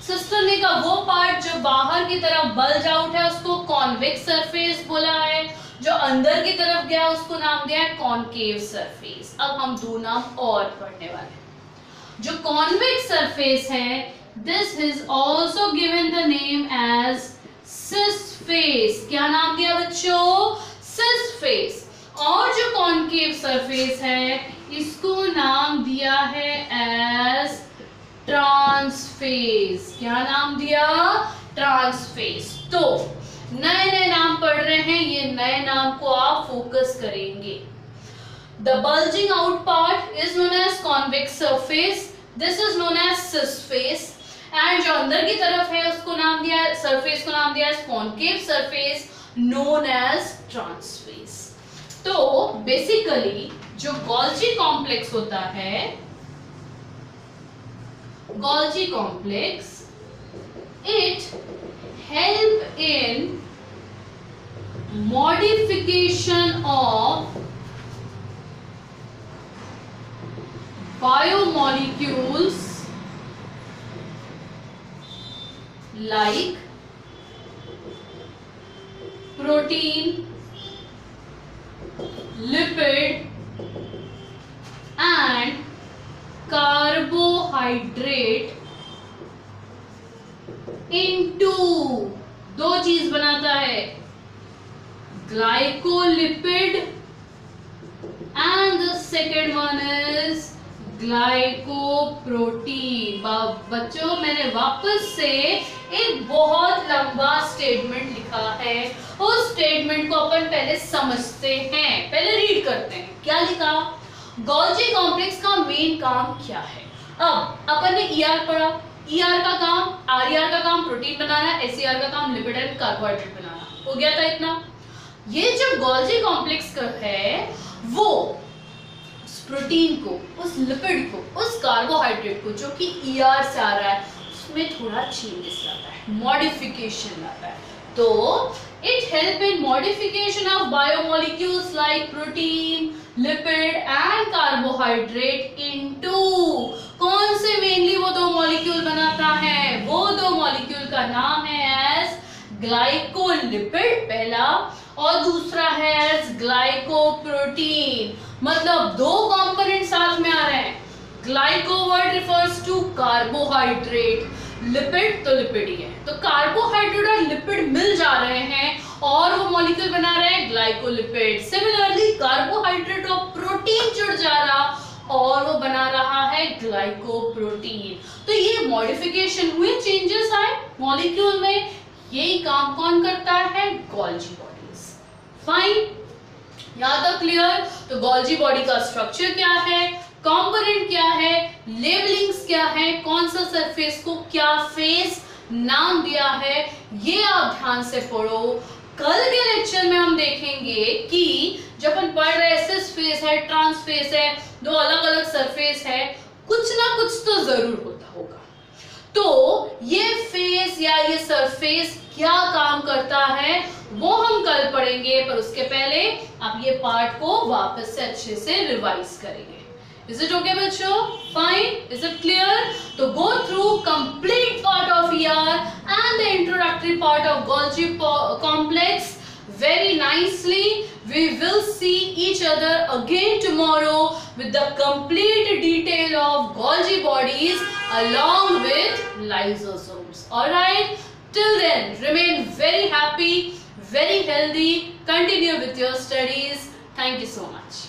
सिस्टर्नी का वो पार्ट जो बाहर की तरफ बल्ज आउट है उसको कॉन्वेक्स सरफेस बोला है, जो अंदर की तरफ गया उसको नाम दिया है कॉनकेव सरफेस। अब हम दो नाम और पढ़ने वाले हैं। जो कॉन्वेक्स सरफेस है, this is also given the name as cis face. क्या नाम दिया बच्चों? Cis face. और जो कॉनकेव सरफेस है इसको नाम दिया है एज ट्रांसफेस। क्या नाम दिया? ट्रांसफेस। तो नए नए नाम पढ़ रहे हैं, ये नए नाम को आप फोकस करेंगे। The bulging out part is known as convex surface, this is known as cis face. And जो अंदर की तरफ है उसको नाम दिया, सरफेस को नाम दिया concave surface known as trans face. तो बेसिकली जो गोल्जी कॉम्प्लेक्स होता है, Golgi complex, it help in modification of biomolecules like protein, lipid and carbohydrate into दो चीज बनाता है, glycolipid and the second one is glycoprotein. बच्चों मैंने वापस से एक बहुत लंबा स्टेटमेंट लिखा है, उस स्टेटमेंट को अपन पहले समझते हैं, पहले रीड करते हैं। क्या लिखा? गोल्जी कॉम्प्लेक्स का मेन काम क्या है? अब अपन ने ईआर पढ़ा, ईआर का काम, आरईआर का काम प्रोटीन बनाना, एसईआर का काम लिपिड एंड कार्बोहाइड्रेट बनाना। हो गया था इतना। ये जो गोल्जी कॉम्प्लेक्स का है वो प्रोटीन को, उस लिपिड को, उस कार्बोहाइड्रेट को जो कि ईआर से आ रहा है उसमें थोड़ा चेंजेस लाता है, मॉडिफिकेशन लाता है। तो it help in modification of biomolecules like protein, lipid and carbohydrate into, कौन से मेनली वो दो मॉलिक्यूल बनाता है? वो दो मॉलिक्यूल का नाम है एज ग्लाइकोलिपिड पहला, और दूसरा है एज ग्लाइकोप्रोटीन। मतलब दो कंपोनेंट साथ में आ रहे हैं। Glyco word refers to carbohydrate, lipid तो लिपिड ही है, तो कार्बोहाइड्रेट और लिपिड मिल जा रहे हैं और वो मॉलिक्यूल बना रहे हैं ग्लाइकोलिपिड। सिमिलरली कार्बोहाइड्रेट और प्रोटीन जुड़ जा रहा और वो बना रहा है ग्लाइकोप्रोटीन। तो ये मॉडिफिकेशन हुए, चेंजेस आए मॉलिक्यूल में, यही काम कौन करता है? Golgi bodies. फाइन, यहाँ तक क्लियर? तो गोल्जी बॉडी का स्ट्रक्चर क्या है, कंपोनेंट क्या है, लेबलिंग्स क्या है, कौन सा सरफेस को क्या फेस नाम दिया है, ये आप ध्यान से पढ़ो। कल के लेक्चर में हम देखेंगे कि जब अपन पढ़ रहे सिस फेस है, ट्रांस फेस है, दो अलग अलग सरफेस है, कुछ ना कुछ तो जरूर होता होगा। तो ये फेस या ये सरफेस क्या काम करता है वो हम कल पढ़ेंगे, पर उसके पहले आप ये पार्ट को वापस से अच्छे से रिवाइज करेंगे। Is it okay बच्चों? Fine? Is it clear? तो go through complete part of ER and the introductory part of Golgi complex very nicely. We will see each other again tomorrow with the complete detail of Golgi bodies along with lysosomes. Alright? Till then, remain very happy, very healthy, continue with your studies. Thank you so much.